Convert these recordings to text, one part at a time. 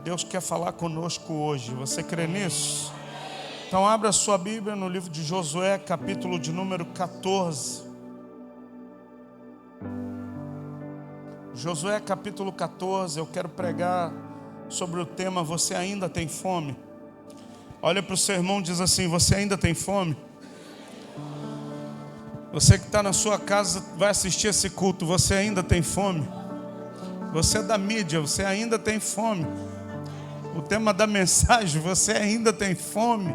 Deus quer falar conosco hoje. Você crê nisso? Então abra sua Bíblia no livro de Josué, capítulo de número 14. Josué capítulo 14, eu quero pregar sobre o tema Você ainda tem fome? Olha para o seu irmão e diz assim: você ainda tem fome? Você que está na sua casa, vai assistir esse culto, você ainda tem fome? Você é da mídia, você ainda tem fome? O tema da mensagem, você ainda tem fome?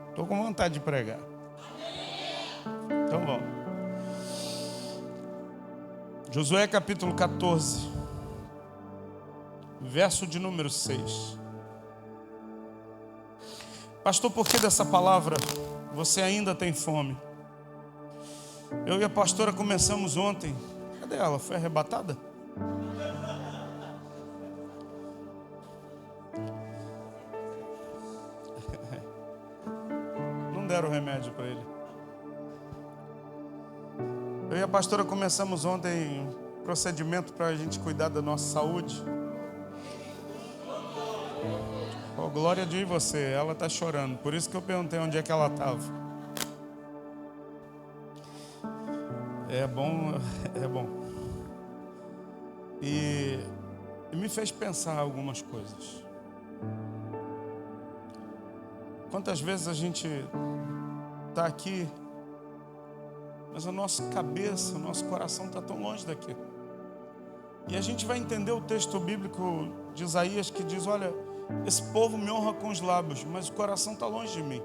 Estou com vontade de pregar. Então vamos. Josué capítulo 14, verso de número 6. Pastor, por que dessa palavra, você ainda tem fome? Eu e a pastora começamos ontem. Cadê ela? Foi arrebatada? Não deram remédio para ele. Eu e a pastora começamos ontem um procedimento para a gente cuidar da nossa saúde. Oh, glória de você, ela está chorando. Por isso que eu perguntei onde é que ela estava. É bom. E me fez pensar algumas coisas. Quantas vezes a gente está aqui, mas a nossa cabeça, o nosso coração está tão longe daqui. E a gente vai entender o texto bíblico de Isaías que diz: olha, esse povo me honra com os lábios, mas o coração está longe de mim.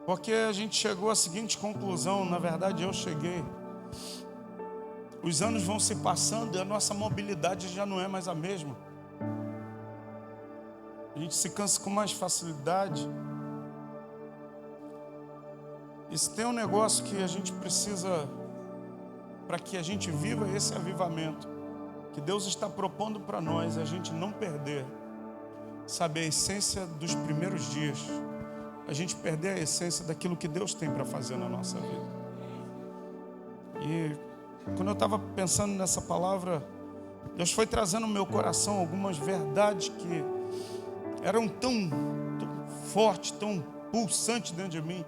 Porque a gente chegou à seguinte conclusão, na verdade eu cheguei. Os anos vão se passando e a nossa mobilidade já não é mais a mesma. A gente se cansa com mais facilidade. E se tem um negócio que a gente precisa para que a gente viva esse avivamento que Deus está propondo para nós, a gente não perder, sabe, a essência dos primeiros dias, a gente perder a essência daquilo que Deus tem para fazer na nossa vida. E quando eu estava pensando nessa palavra, Deus foi trazendo no meu coração algumas verdades que eram tão fortes, tão pulsantes dentro de mim.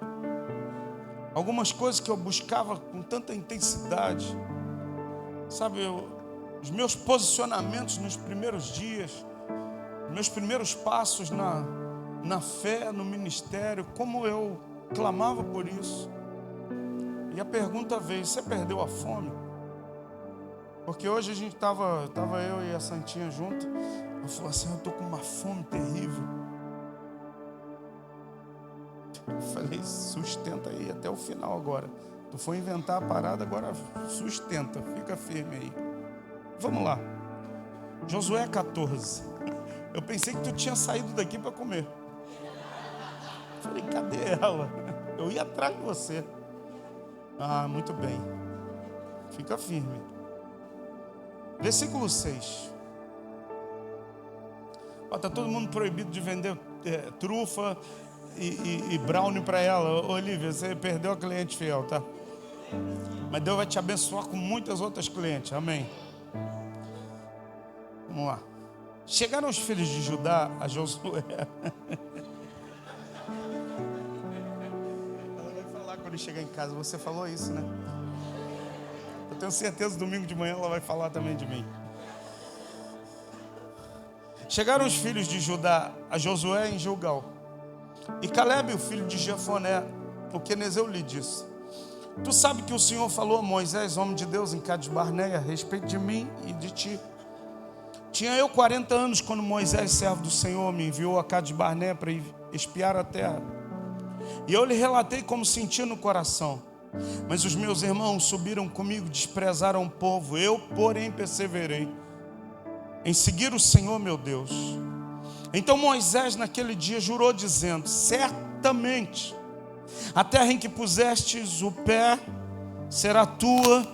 Algumas coisas que eu buscava com tanta intensidade, sabe, os meus posicionamentos nos primeiros dias, meus primeiros passos na fé, no ministério, como eu clamava por isso. E a pergunta veio: você perdeu a fome? Porque hoje a gente tava eu e a Santinha junto. Eu falei assim: eu estou com uma fome terrível. Eu falei: sustenta aí até o final agora. Tu foi inventar a parada, agora sustenta, fica firme aí. Vamos lá. Josué 14. Eu pensei que tu tinha saído daqui para comer. Eu falei: cadê ela? Eu ia atrás de você. Ah, muito bem. Fica firme. Versículo 6. Está todo mundo proibido de vender trufa e brownie para ela. Olivia, você perdeu a cliente fiel, tá? Mas Deus vai te abençoar com muitas outras clientes. Amém. Vamos lá. Chegaram os filhos de Judá a Josué. Ela vai falar quando chegar em casa. Você falou isso, né? Eu tenho certeza, domingo de manhã ela vai falar também de mim. Chegaram os filhos de Judá a Josué em Gilgal. E Calebe, o filho de Jefoné, o quenezeu, lhe disse: tu sabe que o Senhor falou a Moisés, homem de Deus, em Cades Barneia, a respeito de mim e de ti. Tinha eu 40 anos quando Moisés, servo do Senhor, me enviou a Cades Barneia para ir espiar a terra. E eu lhe relatei como sentia no coração. Mas os meus irmãos subiram comigo, desprezaram o povo. Eu, porém, perseverei em seguir o Senhor meu Deus. Então Moisés naquele dia jurou, dizendo: certamente a terra em que pusestes o pé será tua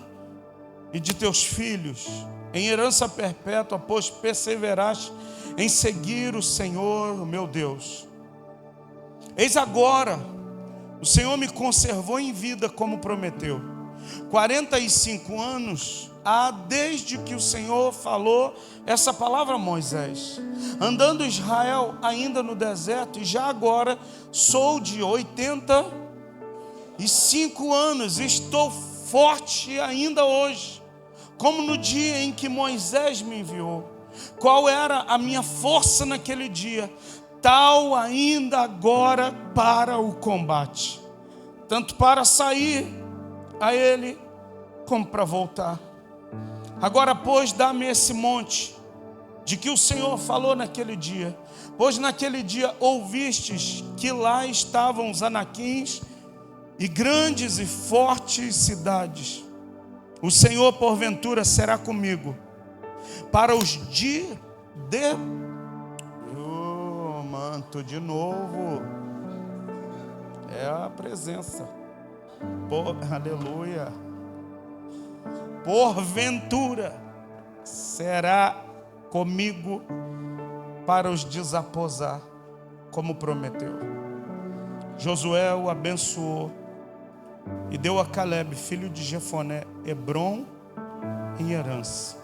e de teus filhos, em herança perpétua, pois perseveraste em seguir o Senhor, o meu Deus. Eis agora, o Senhor me conservou em vida como prometeu. 45 anos há desde que o Senhor falou essa palavra a Moisés, andando Israel ainda no deserto, e já agora sou de 85 anos, estou forte ainda hoje, como no dia em que Moisés me enviou. Qual era a minha força naquele dia? Tal ainda agora para o combate, tanto para sair a ele, como para voltar. Agora, pois, dá-me esse monte, de que o Senhor falou naquele dia, pois naquele dia ouvistes que lá estavam os anaquins, e grandes e fortes cidades. O Senhor, porventura, será comigo, para os dias de... manto de novo, é a presença. Aleluia. Porventura será comigo para os desaposar, como prometeu. Josué o abençoou e deu a Calebe, filho de Jefoné, Hebrom em herança.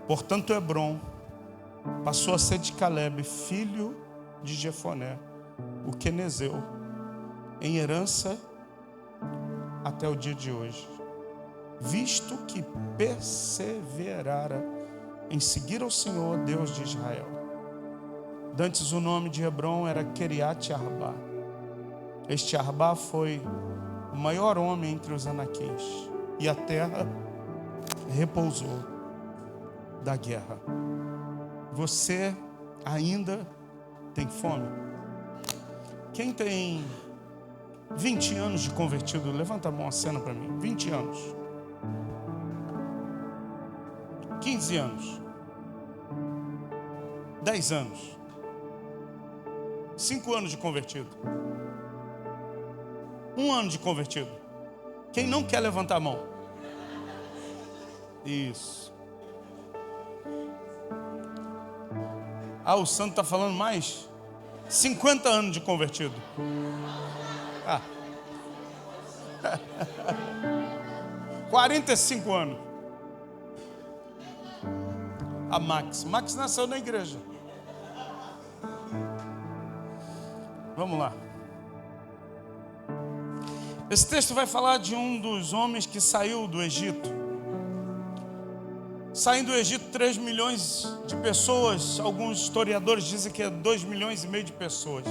Portanto, Hebrom passou a ser de Calebe, filho de Jefoné, o quenezeu, em herança até o dia de hoje, visto que perseverara em seguir ao Senhor, Deus de Israel. Dantes o nome de Hebrom era Queriate Arbá. Este Arbá foi o maior homem entre os anaquins, e a terra repousou da guerra. Você ainda tem fome? Quem tem 20 anos de convertido, levanta a mão, acena para mim. 20 anos. 15 anos. 10 anos. 5 anos de convertido. 1 ano de convertido. Quem não quer levantar a mão? Isso. Ah, o santo está falando mais? 50 anos de convertido. Ah. 45 anos. A Max nasceu na igreja. Vamos lá. Esse texto vai falar de um dos homens que saiu do Egito. Saindo do Egito 3 milhões de pessoas. Alguns historiadores dizem que é 2,5 milhões de pessoas.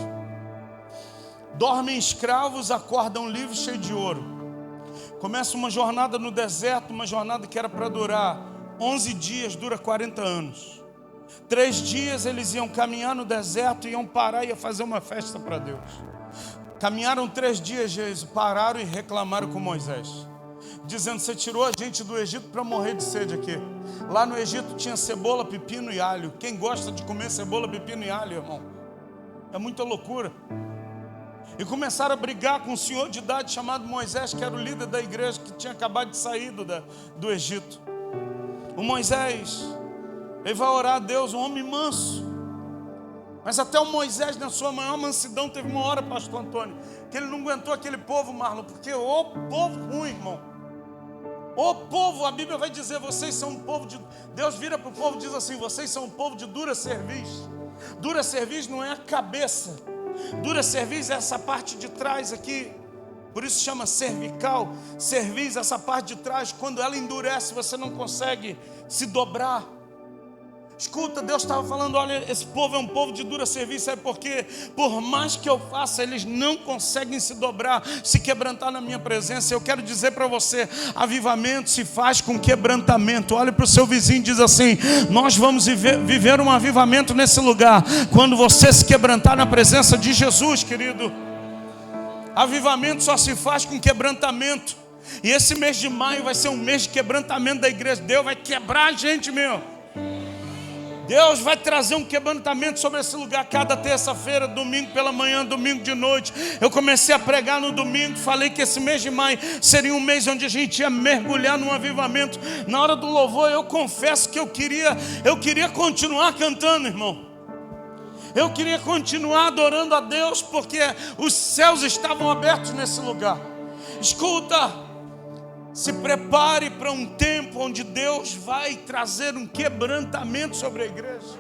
Dormem escravos, acordam livres, cheios de ouro. Começa uma jornada no deserto, uma jornada que era para durar 11 dias, dura 40 anos. 3 dias eles iam caminhar no deserto, iam parar e ia fazer uma festa para Deus. Caminharam 3 dias, eles pararam e reclamaram com Moisés, dizendo: você tirou a gente do Egito para morrer de sede aqui. Lá no Egito tinha cebola, pepino e alho. Quem gosta de comer cebola, pepino e alho, irmão? É muita loucura. E começaram a brigar com um senhor de idade chamado Moisés, que era o líder da igreja, que tinha acabado de sair do Egito. O Moisés, ele vai orar a Deus, um homem manso. Mas até o Moisés, na sua maior mansidão, teve uma hora, pastor Antônio, que ele não aguentou aquele povo, Marlon, porque o povo ruim, irmão. O povo, a Bíblia vai dizer, vocês são um povo de... Deus vira para o povo e diz assim: vocês são um povo de dura cerviz. Dura cerviz não é a cabeça. Dura cerviz é essa parte de trás aqui. Por isso chama cervical. Cerviz, essa parte de trás, quando ela endurece, você não consegue se dobrar. Escuta, Deus estava falando: olha, esse povo é um povo de dura cerviz. Sabe por quê? Por mais que eu faça, eles não conseguem se dobrar, se quebrantar na minha presença. Eu quero dizer para você: avivamento se faz com quebrantamento. Olha para o seu vizinho e diz assim: nós vamos viver um avivamento nesse lugar, quando você se quebrantar na presença de Jesus, querido. Avivamento só se faz com quebrantamento. E esse mês de maio vai ser um mês de quebrantamento da igreja. Deus vai quebrar a gente, meu. Deus vai trazer um quebrantamento sobre esse lugar. Cada terça-feira, domingo pela manhã, domingo de noite. Eu comecei a pregar no domingo. Falei que esse mês de maio seria um mês onde a gente ia mergulhar num avivamento. Na hora do louvor, eu confesso que eu queria continuar cantando, irmão. Eu queria continuar adorando a Deus, porque os céus estavam abertos nesse lugar. Escuta, Se prepare para um tempo onde Deus vai trazer um quebrantamento sobre a igreja.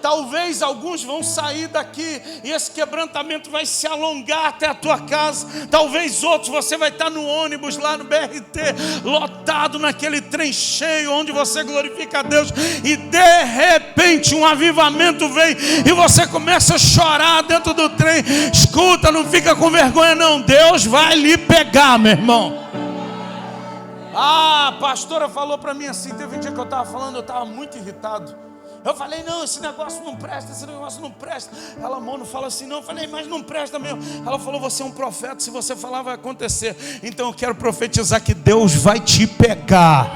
Talvez alguns vão sair daqui e esse quebrantamento vai se alongar até a tua casa. Talvez outros, você vai estar no ônibus lá no BRT, lotado naquele trem cheio, onde você glorifica a Deus. E de repente um avivamento vem e você começa a chorar dentro do trem. Escuta, não fica com vergonha não. Deus vai lhe pegar, meu irmão. A pastora falou para mim assim, teve um dia que eu estava falando, eu estava muito irritado. Eu falei, não, esse negócio não presta, esse negócio não presta. Ela, amor, não fala assim não. Eu falei, mas não presta mesmo. Ela falou, você é um profeta, se você falar vai acontecer. Então eu quero profetizar que Deus vai te pegar.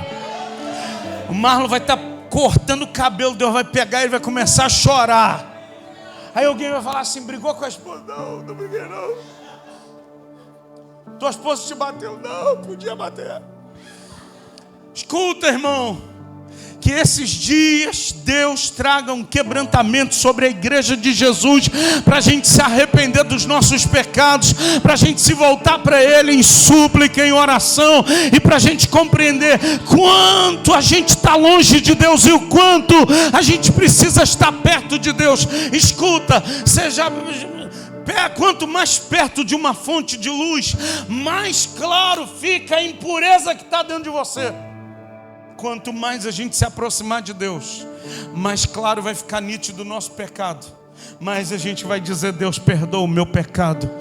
O Marlon vai estar cortando o cabelo, Deus vai pegar e ele vai começar a chorar. Aí alguém vai falar assim, brigou com a esposa? Não, não briguei não. Tua esposa te bateu? Não, podia bater. Escuta, irmão. Que esses dias Deus traga um quebrantamento sobre a igreja de Jesus, para a gente se arrepender dos nossos pecados, para a gente se voltar para Ele em súplica, em oração, e para a gente compreender quanto a gente está longe de Deus e o quanto a gente precisa estar perto de Deus. Escuta, quanto mais perto de uma fonte de luz, mais claro fica a impureza que está dentro de você. Quanto mais a gente se aproximar de Deus, mais claro vai ficar nítido o nosso pecado. Mais a gente vai dizer, Deus, perdoa o meu pecado,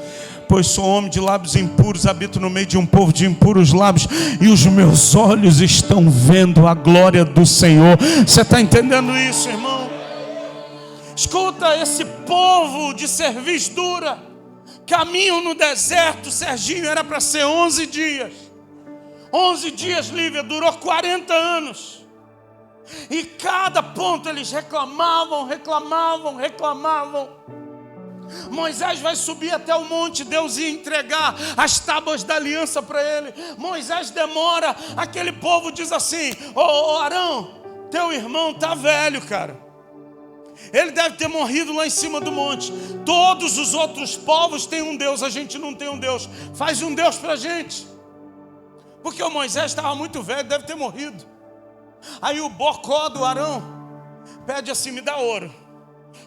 pois sou homem de lábios impuros, habito no meio de um povo de impuros lábios, e os meus olhos estão vendo a glória do Senhor. Você está entendendo isso, irmão? Escuta, esse povo de cerviz dura, caminho no deserto. Serginho, era para ser 11 dias. 11 dias, Lívia, durou 40 anos. E cada ponto eles reclamavam. Moisés vai subir até o monte, Deus ia entregar as tábuas da aliança para ele. Moisés demora, aquele povo diz assim, ô Arão, teu irmão está velho, cara. Ele deve ter morrido lá em cima do monte. Todos os outros povos têm um Deus, a gente não tem um Deus. Faz um Deus para a gente. Porque o Moisés estava muito velho, deve ter morrido. Aí o bocó do Arão pede assim, me dá ouro.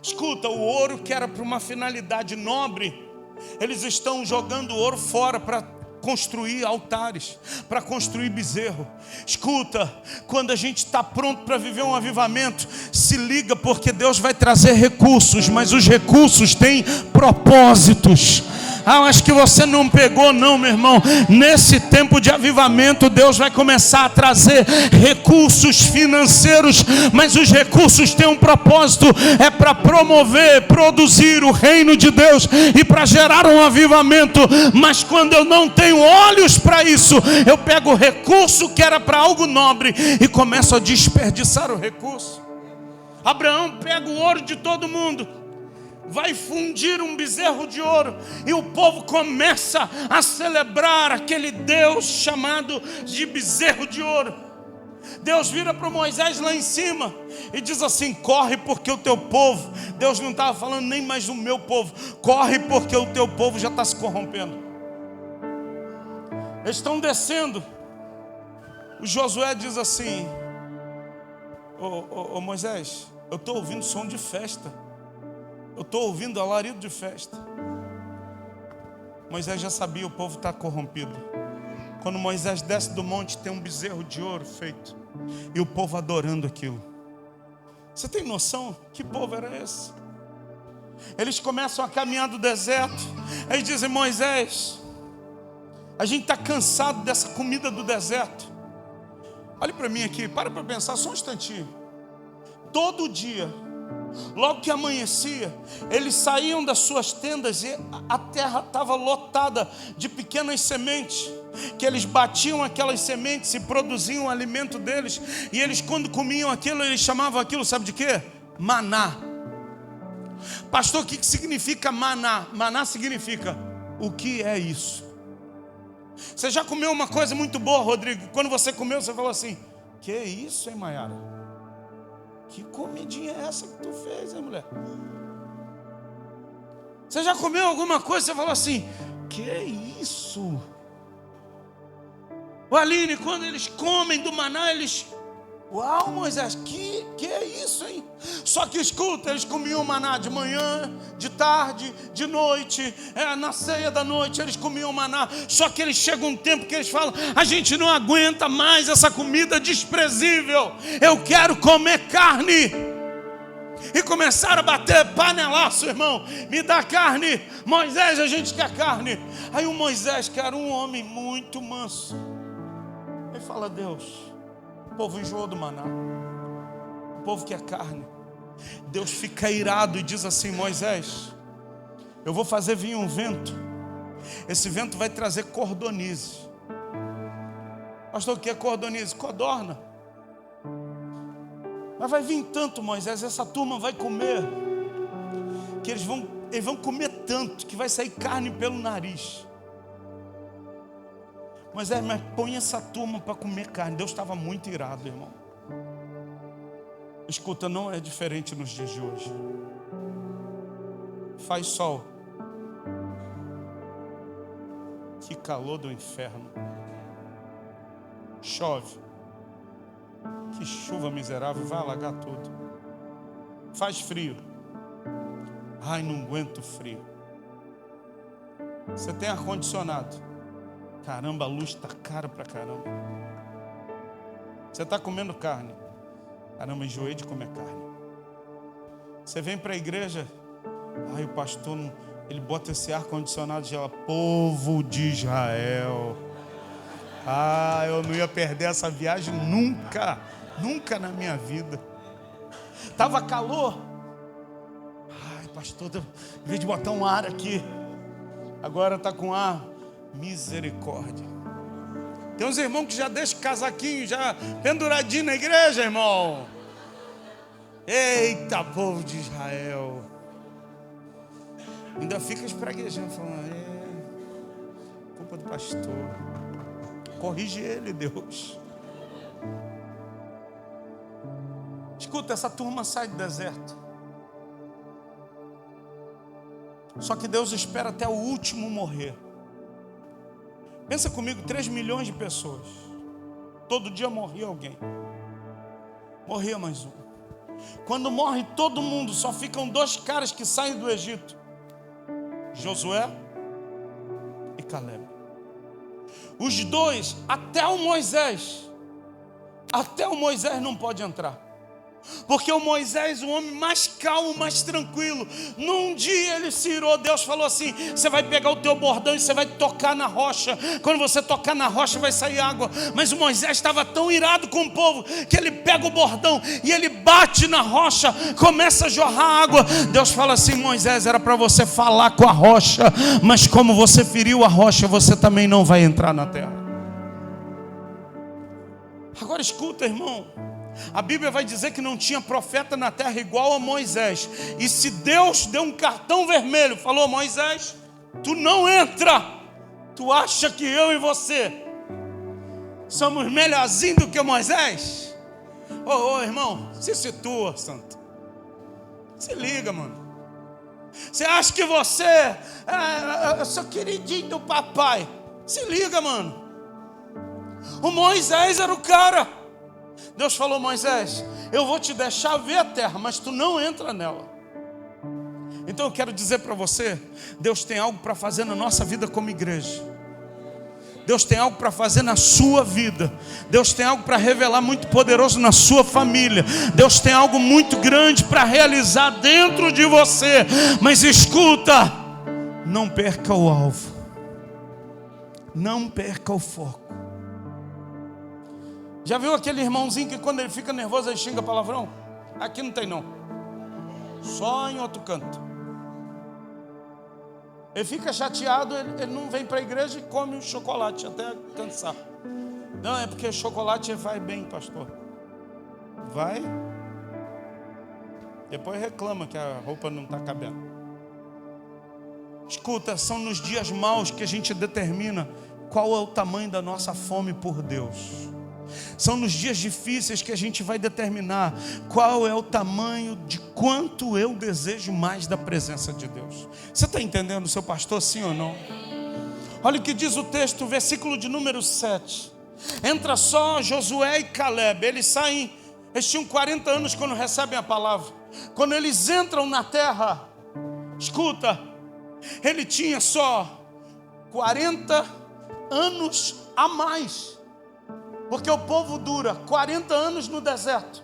Escuta, o ouro que era para uma finalidade nobre, eles estão jogando ouro fora para construir altares, para construir bezerro. Escuta, quando a gente está pronto para viver um avivamento, se liga, porque Deus vai trazer recursos, mas os recursos têm propósitos. Acho que você não pegou não, meu irmão. Nesse tempo de avivamento, Deus vai começar a trazer recursos financeiros, mas os recursos têm um propósito, é para promover, produzir o reino de Deus e para gerar um avivamento. Mas quando eu não tenho olhos para isso, eu pego o recurso que era para algo nobre e começo a desperdiçar o recurso. Abraão pega o ouro de todo mundo, vai fundir um bezerro de ouro, e o povo começa a celebrar aquele Deus chamado de bezerro de ouro. Deus vira para Moisés lá em cima e diz assim, corre porque o teu povo, Deus não estava falando nem mais do meu povo, corre porque o teu povo já está se corrompendo. Eles estão descendo. O Josué diz assim, ô Moisés, eu estou ouvindo som de festa. Eu estou ouvindo alarido de festa. Moisés já sabia, o povo está corrompido. Quando Moisés desce do monte, tem um bezerro de ouro feito, e o povo adorando aquilo. Você tem noção? Que povo era esse? Eles começam a caminhar do deserto. Eles dizem, Moisés, a gente está cansado dessa comida do deserto. Olhe para mim aqui, para pensar só um instantinho. Todo dia, logo que amanhecia, eles saíam das suas tendas e a terra estava lotada de pequenas sementes, que eles batiam aquelas sementes e produziam o alimento deles. E eles, quando comiam aquilo, eles chamavam aquilo, sabe de quê? Maná. Pastor, o que significa maná? Maná significa, o que é isso? Você já comeu uma coisa muito boa, Rodrigo? Quando você comeu, você falou assim, que isso, hein, Maiara? Que comidinha é essa que tu fez, hein, mulher? Você já comeu alguma coisa e você falou assim, que isso? O Aline, quando eles comem do maná, eles... Uau, Moisés, que é isso, hein? Só que escuta, eles comiam maná de manhã, de tarde, de noite, na ceia da noite eles comiam maná. Só que eles chegam um tempo que eles falam: a gente não aguenta mais essa comida desprezível, eu quero comer carne. E começaram a bater panelaço, irmão, me dá carne, Moisés, a gente quer carne. Aí o Moisés, que era um homem muito manso, ele fala: Deus, o povo enjoou do maná, o povo quer carne. Deus fica irado e diz assim: Moisés, eu vou fazer vir um vento, esse vento vai trazer cordonize. Pastor, o que é cordonize? Codorna. Mas vai vir tanto, Moisés, essa turma vai comer, que eles vão comer tanto, que vai sair carne pelo nariz. Moisés, mas põe essa turma para comer carne. Deus estava muito irado, irmão. Escuta, não é diferente nos dias de hoje. Faz sol, que calor do inferno. Chove, que chuva miserável, vai alagar tudo. Faz frio, ai, não aguento o frio. Você tem ar-condicionado, caramba, a luz está cara pra caramba. Você está comendo carne, caramba, enjoei de comer carne. Você vem para a igreja, ai, o pastor, ele bota esse ar-condicionado e gela. Povo de Israel, ah, eu não ia perder essa viagem nunca, nunca na minha vida. Tava calor, ai, pastor, em vez de botar um ar aqui, agora tá com ar. Misericórdia. Tem uns irmãos que já deixam o casaquinho já penduradinho na igreja, irmão. Eita, povo de Israel. Ainda fica espraguejando, falando: culpa do pastor. Corrige ele, Deus. Escuta, essa turma sai do deserto. Só que Deus espera até o último morrer. Pensa comigo, 3 milhões de pessoas. Todo dia morria alguém. Morria mais um. Quando morre todo mundo, só ficam 2 caras que saem do Egito: Josué e Caleb. Os 2, até o Moisés não pode entrar. Porque o Moisés, o homem mais calmo, mais tranquilo, num dia ele se irou. Deus falou assim: você vai pegar o teu bordão e você vai tocar na rocha. Quando você tocar na rocha vai sair água. Mas o Moisés estava tão irado com o povo que ele pega o bordão e ele bate na rocha, começa a jorrar água. Deus fala assim: Moisés, era para você falar com a rocha, mas como você feriu a rocha, você também não vai entrar na terra. Agora escuta, irmão, a Bíblia vai dizer que não tinha profeta na terra igual a Moisés. E se Deus deu um cartão vermelho, falou: Moisés, tu não entra. Tu acha que eu e você somos melhorzinhos do que Moisés? Ô, irmão, se situa, santo. Se liga, mano. Você acha que você eu sou queridinho do papai? Se liga, mano. O Moisés era o cara. Deus falou: Moisés, eu vou te deixar ver a terra, mas tu não entra nela. Então eu quero dizer para você, Deus tem algo para fazer na nossa vida como igreja. Deus tem algo para fazer na sua vida. Deus tem algo para revelar muito poderoso na sua família. Deus tem algo muito grande para realizar dentro de você. Mas escuta, não perca o alvo. Não perca o foco. Já viu aquele irmãozinho que quando ele fica nervoso ele xinga palavrão? Aqui não tem não. Só em outro canto. Ele fica chateado, ele não vem para a igreja e come o chocolate até cansar. Não, é porque chocolate vai bem, pastor. Vai. Depois reclama que a roupa não está cabendo. Escuta, são nos dias maus que a gente determina qual é o tamanho da nossa fome por Deus. São nos dias difíceis que a gente vai determinar qual é o tamanho de quanto eu desejo mais da presença de Deus. Você está entendendo, seu pastor, sim ou não? Olha o que diz o texto, versículo de número 7. Entra só Josué e Caleb. Eles saem, eles tinham 40 anos quando recebem a palavra. Quando eles entram na terra, escuta, ele tinha só 40 anos a mais. Porque o povo dura 40 anos no deserto.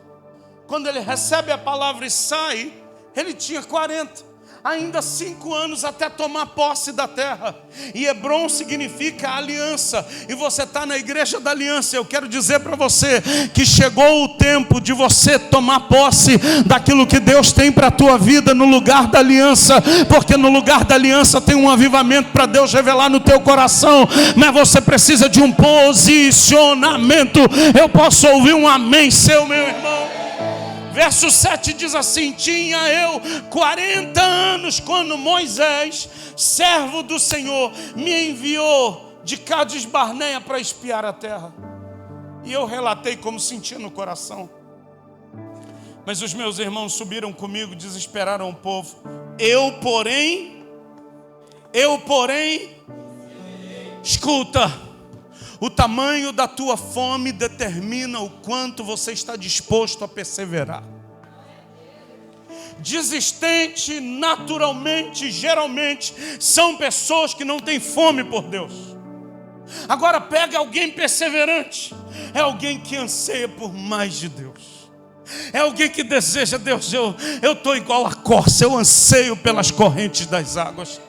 Quando ele recebe a palavra e sai, ele tinha 40. Ainda 5 anos até tomar posse da terra. E Hebron significa aliança. E você está na igreja da aliança. Eu quero dizer para você que chegou o tempo de você tomar posse daquilo que Deus tem para a tua vida no lugar da aliança. Porque no lugar da aliança tem um avivamento para Deus revelar no teu coração. Mas você precisa de um posicionamento. Eu posso ouvir um amém seu, meu irmão? Verso 7 diz assim: tinha eu 40 anos quando Moisés, servo do Senhor, me enviou de Cádiz Barneia para espiar a terra. E eu relatei como sentia no coração. Mas os meus irmãos subiram comigo, desesperaram o povo. Eu porém, escuta, o tamanho da tua fome determina o quanto você está disposto a perseverar. Desistente, naturalmente, geralmente, são pessoas que não têm fome por Deus. Agora pega alguém perseverante. É alguém que anseia por mais de Deus. É alguém que deseja, Deus, eu estou igual a corça, eu anseio pelas correntes das águas.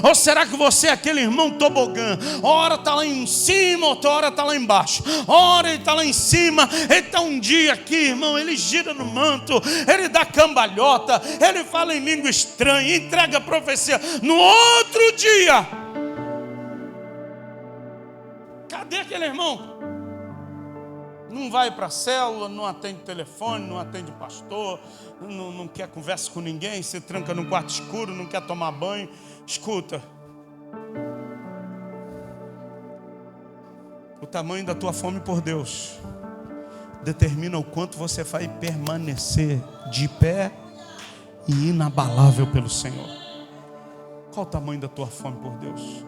Ou será que você é aquele irmão tobogã? Ora está lá em cima, outra hora está lá embaixo. Ora ele está lá em cima, ele está um dia aqui, irmão, ele gira no manto, ele dá cambalhota, ele fala em língua estranha, entrega a profecia. No outro dia, cadê aquele irmão? Não vai para a célula, não atende telefone, não atende pastor, não quer conversa com ninguém, se tranca num quarto escuro, não quer tomar banho. Escuta, o tamanho da tua fome por Deus determina o quanto você vai permanecer de pé e inabalável pelo Senhor. Qual o tamanho da tua fome por Deus?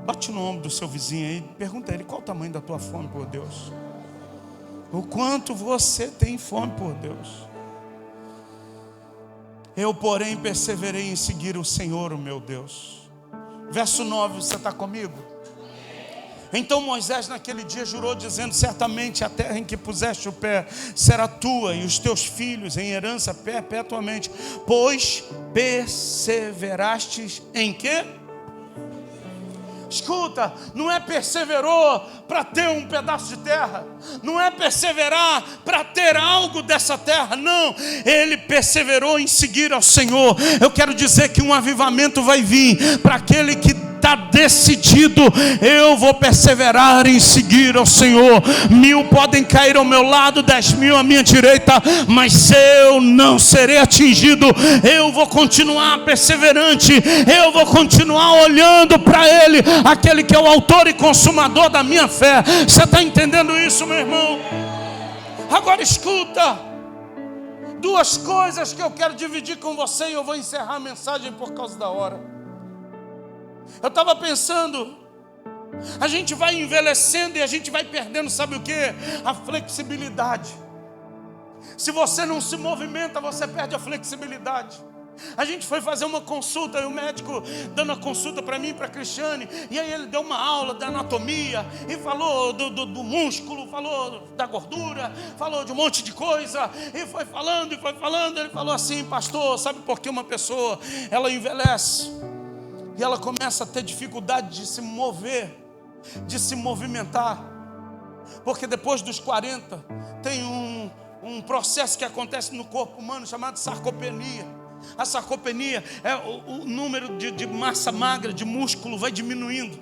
Bate no ombro do seu vizinho aí, pergunta a ele: qual o tamanho da tua fome por Deus? O quanto você tem fome por Deus? Eu, porém, perseverei em seguir o Senhor, o meu Deus. Verso 9, você está comigo? Então Moisés naquele dia jurou, dizendo: certamente a terra em que puseste o pé será tua e os teus filhos em herança perpetuamente, pois perseverastes em quê? Escuta, não é perseverou para ter um pedaço de terra, não é perseverar para ter algo dessa terra, não. Ele perseverou em seguir ao Senhor. Eu quero dizer que um avivamento vai vir para aquele que está decidido: eu vou perseverar em seguir ao Senhor. 1000 podem cair ao meu lado, 10.000 à minha direita, mas eu não serei atingido. Eu vou continuar perseverante, eu vou continuar olhando para Ele, aquele que é o autor e consumador da minha fé. Você está entendendo isso, meu irmão? Agora escuta, 2 coisas que eu quero dividir com você e eu vou encerrar a mensagem por causa da hora. Eu estava pensando, a gente vai envelhecendo e a gente vai perdendo, sabe o que? A flexibilidade. Se você não se movimenta, você perde a flexibilidade. A gente foi fazer uma consulta e o médico dando a consulta para mim e para a Cristiane, e aí ele deu uma aula da anatomia e falou do músculo, falou da gordura, falou de um monte de coisa, e foi falando. Ele falou assim: pastor, sabe por que uma pessoa ela envelhece e ela começa a ter dificuldade de se mover, de se movimentar? Porque depois dos 40 tem um processo que acontece no corpo humano chamado sarcopenia. A sarcopenia é o número de massa magra, de músculo vai diminuindo.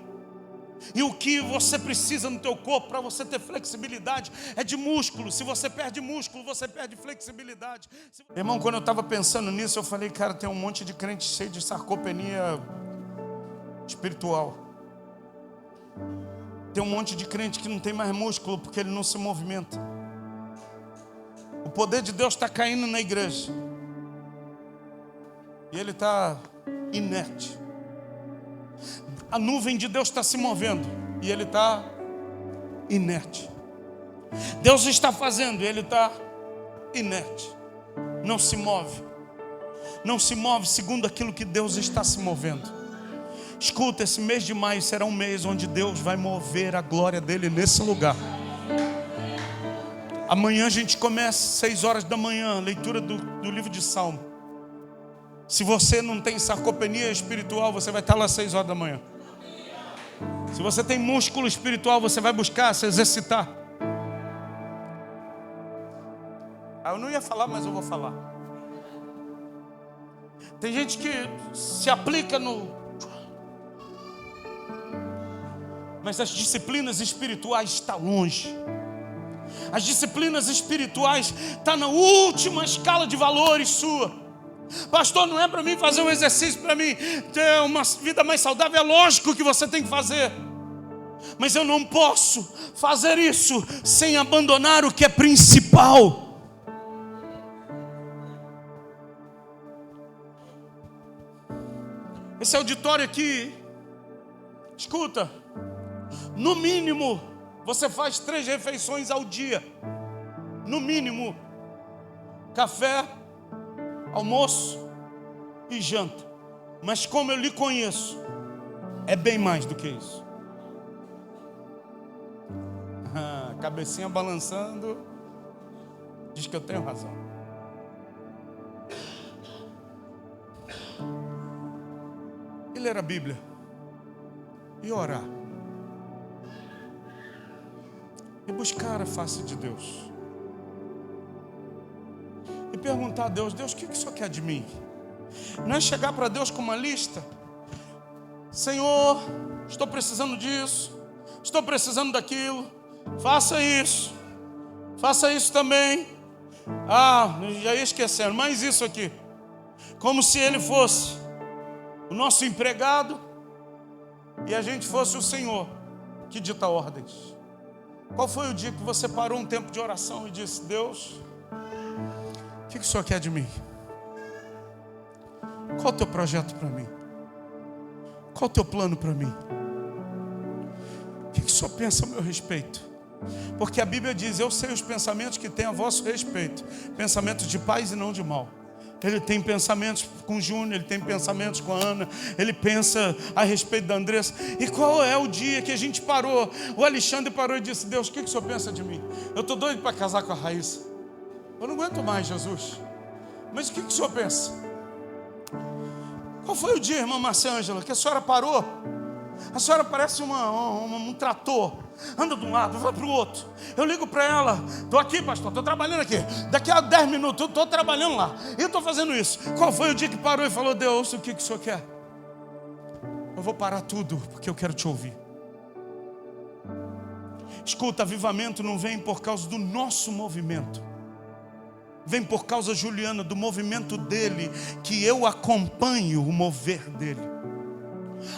E o que você precisa no teu corpo para você ter flexibilidade é de músculo. Se você perde músculo, você perde flexibilidade. Irmão, quando eu estava pensando nisso, eu falei: cara, tem um monte de crente cheio de sarcopenia espiritual. Tem um monte de crente que não tem mais músculo porque ele não se movimenta. O poder de Deus está caindo na igreja e ele está inerte. A nuvem de Deus está se movendo e ele está inerte. Deus está fazendo, ele está inerte, não se move. Não se move segundo aquilo que Deus está se movendo. Escuta, esse mês de maio será um mês onde Deus vai mover a glória dele nesse lugar. Amanhã a gente começa 6 horas da manhã, leitura do livro de Salmo. Se você não tem sarcopenia espiritual, você vai estar lá 6 horas da manhã. Se você tem músculo espiritual, você vai buscar se exercitar. Eu não ia falar, mas eu vou falar. Tem gente que se aplica no... Mas as disciplinas espirituais estão longe. As disciplinas espirituais estão na última escala de valores sua. Pastor, não é para mim fazer um exercício, para mim ter uma vida mais saudável. É lógico que você tem que fazer. Mas eu não posso fazer isso sem abandonar o que é principal. Esse auditório aqui, escuta, no mínimo, você faz 3 refeições ao dia. No mínimo, café, almoço e janta. Mas como eu lhe conheço, é bem mais do que isso. Cabecinha balançando, diz que eu tenho razão. E ler a Bíblia e orar e buscar a face de Deus e perguntar a Deus: Deus, o que o Senhor quer de mim? Não é chegar para Deus com uma lista: Senhor, estou precisando disso, estou precisando daquilo, faça isso também. Já ia esquecendo, mais isso aqui, como se Ele fosse o nosso empregado e a gente fosse o Senhor que dita ordens. Qual foi o dia que você parou um tempo de oração e disse: Deus, o que o Senhor quer de mim? Qual o teu projeto para mim? Qual o teu plano para mim? O que o Senhor pensa a meu respeito? Porque a Bíblia diz: eu sei os pensamentos que tenho a vosso respeito, pensamentos de paz e não de mal. Ele tem pensamentos com o Júnior, ele tem pensamentos com a Ana, ele pensa a respeito da Andressa. E qual é o dia que a gente parou? O Alexandre parou e disse: Deus, o que o Senhor pensa de mim? Eu estou doido para casar com a Raíssa. Eu não aguento mais, Jesus. Mas o que o Senhor pensa? Qual foi o dia, irmã Marcia Ângela, que a senhora parou? A senhora parece um trator. Anda de um lado, vai para o outro. Eu ligo para ela: estou aqui, pastor, estou trabalhando aqui. Daqui a 10 minutos eu estou trabalhando lá. E eu estou fazendo isso. Qual foi o dia que parou e falou: Deus, o que o Senhor quer? Eu vou parar tudo, porque eu quero te ouvir. Escuta, avivamento não vem por causa do nosso movimento. Vem por causa, Juliana, do movimento dele, que eu acompanho o mover dele.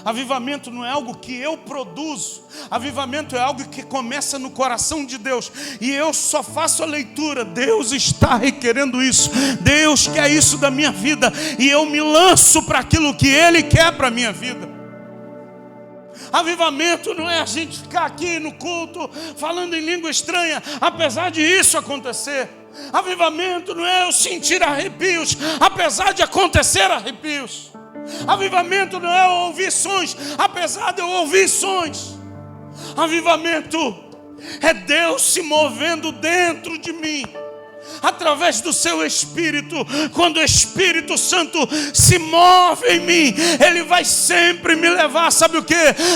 Avivamento não é algo que eu produzo. Avivamento é algo que começa no coração de Deus. E eu só faço a leitura: Deus está requerendo isso, Deus quer isso da minha vida, e eu me lanço para aquilo que Ele quer para a minha vida. Avivamento não é a gente ficar aqui no culto falando em língua estranha, apesar de isso acontecer. Avivamento não é eu sentir arrepios, apesar de acontecer arrepios. Avivamento não é eu ouvir sons, apesar de eu ouvir sons. Avivamento é Deus se movendo dentro de mim, através do seu Espírito. Quando o Espírito Santo se move em mim, Ele vai sempre me levar, sabe o que?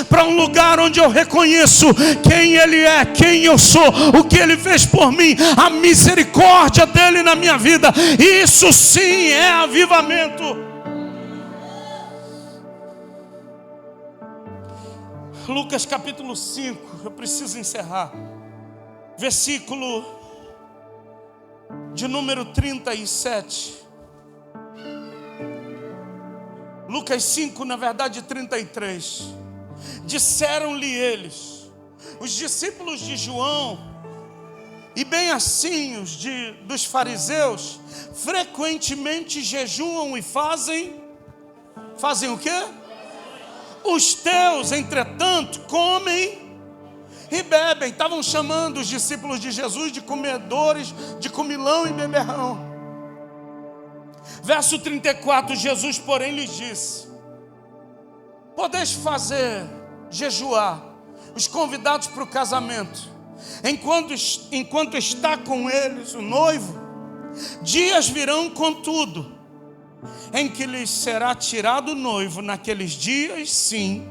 Para um lugar onde eu reconheço quem Ele é, quem eu sou, o que Ele fez por mim, a misericórdia dEle na minha vida. Isso sim é avivamento. Lucas capítulo 5, eu preciso encerrar. Versículo de número 37. Lucas 5, na verdade 33. Disseram-lhe eles, os discípulos de João, e bem assim dos fariseus, frequentemente jejuam e fazem o quê? Os teus, entretanto, comem e bebem. Estavam chamando os discípulos de Jesus de comedores, de comilão e beberrão. Verso 34, Jesus, porém, lhes disse: podeis fazer jejuar os convidados para o casamento, enquanto está com eles o noivo. Dias virão, contudo, em que lhes será tirado o noivo. Naqueles dias, sim,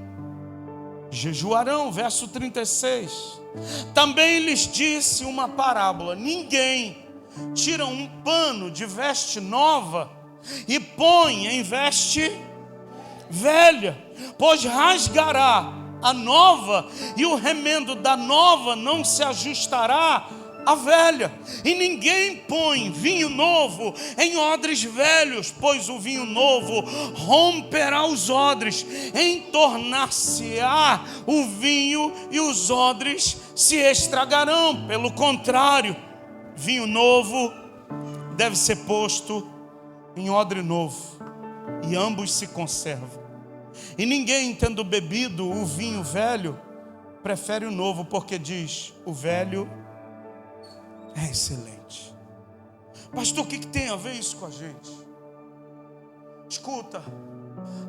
jejuarão. Verso 36. Também lhes disse uma parábola: ninguém tira um pano de veste nova e põe em veste velha, pois rasgará a nova, e o remendo da nova não se ajustará à velha. E ninguém põe vinho novo em odres velhos, pois o vinho novo romperá os odres, entornar-se-á o vinho e os odres se estragarão. Pelo contrário, vinho novo deve ser posto em odre novo, e ambos se conservam. E ninguém, tendo bebido o vinho velho, prefere o novo, porque diz: o velho é excelente. Pastor, o que tem a ver isso com a gente? Escuta,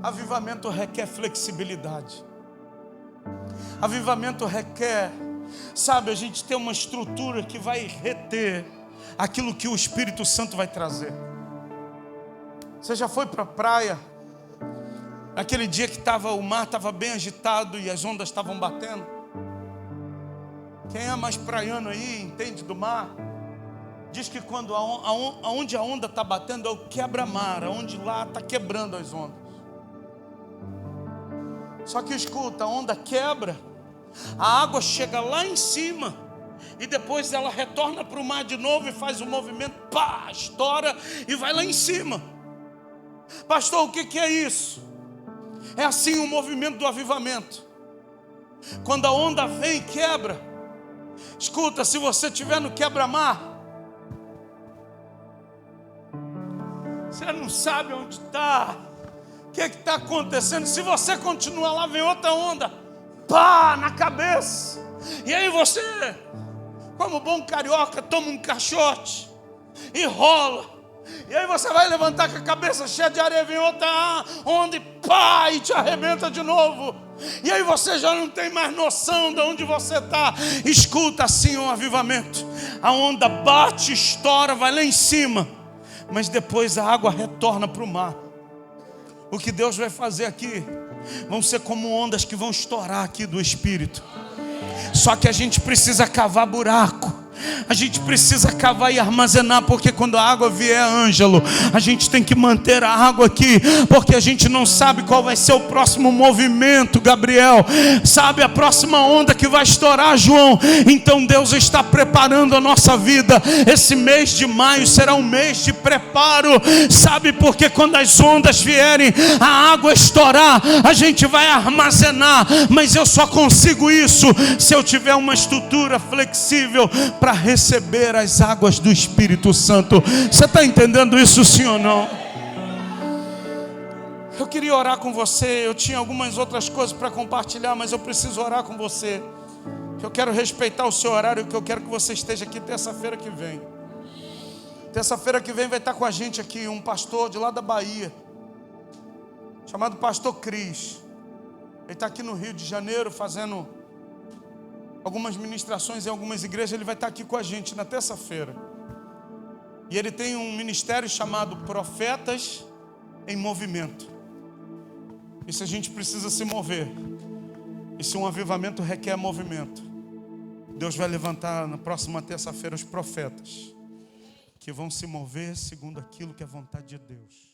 avivamento requer flexibilidade. Avivamento requer, sabe, a gente ter uma estrutura que vai reter aquilo que o Espírito Santo vai trazer. Você já foi para a praia? Naquele dia que o mar estava bem agitado e as ondas estavam batendo? Quem é mais praiano aí, entende do mar? Diz que quando aonde a onda está batendo é o quebra-mar, aonde lá está quebrando as ondas. Só que escuta, a onda quebra, a água chega lá em cima, e depois ela retorna para o mar de novo e faz um movimento, pá, estoura e vai lá em cima. Pastor, o que é isso? É assim o movimento do avivamento. Quando a onda vem e quebra, escuta, se você estiver no quebra-mar, você não sabe onde está, o que está acontecendo. Se você continuar lá, vem outra onda, pá, na cabeça. E aí você, como bom carioca, toma um caixote e rola. E aí você vai levantar com a cabeça cheia de areia, vem outra onda e pá, e te arrebenta de novo. E aí você já não tem mais noção de onde você está. Escuta, assim um avivamento. A onda bate, estoura, vai lá em cima, mas depois a água retorna para o mar. O que Deus vai fazer aqui vão ser como ondas que vão estourar aqui do Espírito. Só que a gente precisa cavar buraco. A gente precisa cavar e armazenar, porque quando a água vier, Ângelo, a gente tem que manter a água aqui, porque a gente não sabe qual vai ser o próximo movimento, Gabriel. Sabe, a próxima onda que vai estourar, João. Então Deus está preparando a nossa vida. Esse mês de maio será um mês de preparo. Sabe, porque quando as ondas vierem, a água estourar, a gente vai armazenar. Mas eu só consigo isso se eu tiver uma estrutura flexível para receber as águas do Espírito Santo. Você está entendendo isso, sim ou não? Eu queria orar com você. Eu tinha algumas outras coisas para compartilhar, mas eu preciso orar com você. Eu quero respeitar o seu horário, que eu quero que você esteja aqui terça-feira que vem. Terça-feira que vem vai estar com a gente aqui um pastor de lá da Bahia, chamado Pastor Cris. Ele está aqui no Rio de Janeiro fazendo algumas ministrações em algumas igrejas. Ele vai estar aqui com a gente na terça-feira. E ele tem um ministério chamado Profetas em Movimento. E se a gente precisa se mover, e se um avivamento requer movimento, Deus vai levantar na próxima terça-feira os profetas que vão se mover segundo aquilo que é a vontade de Deus.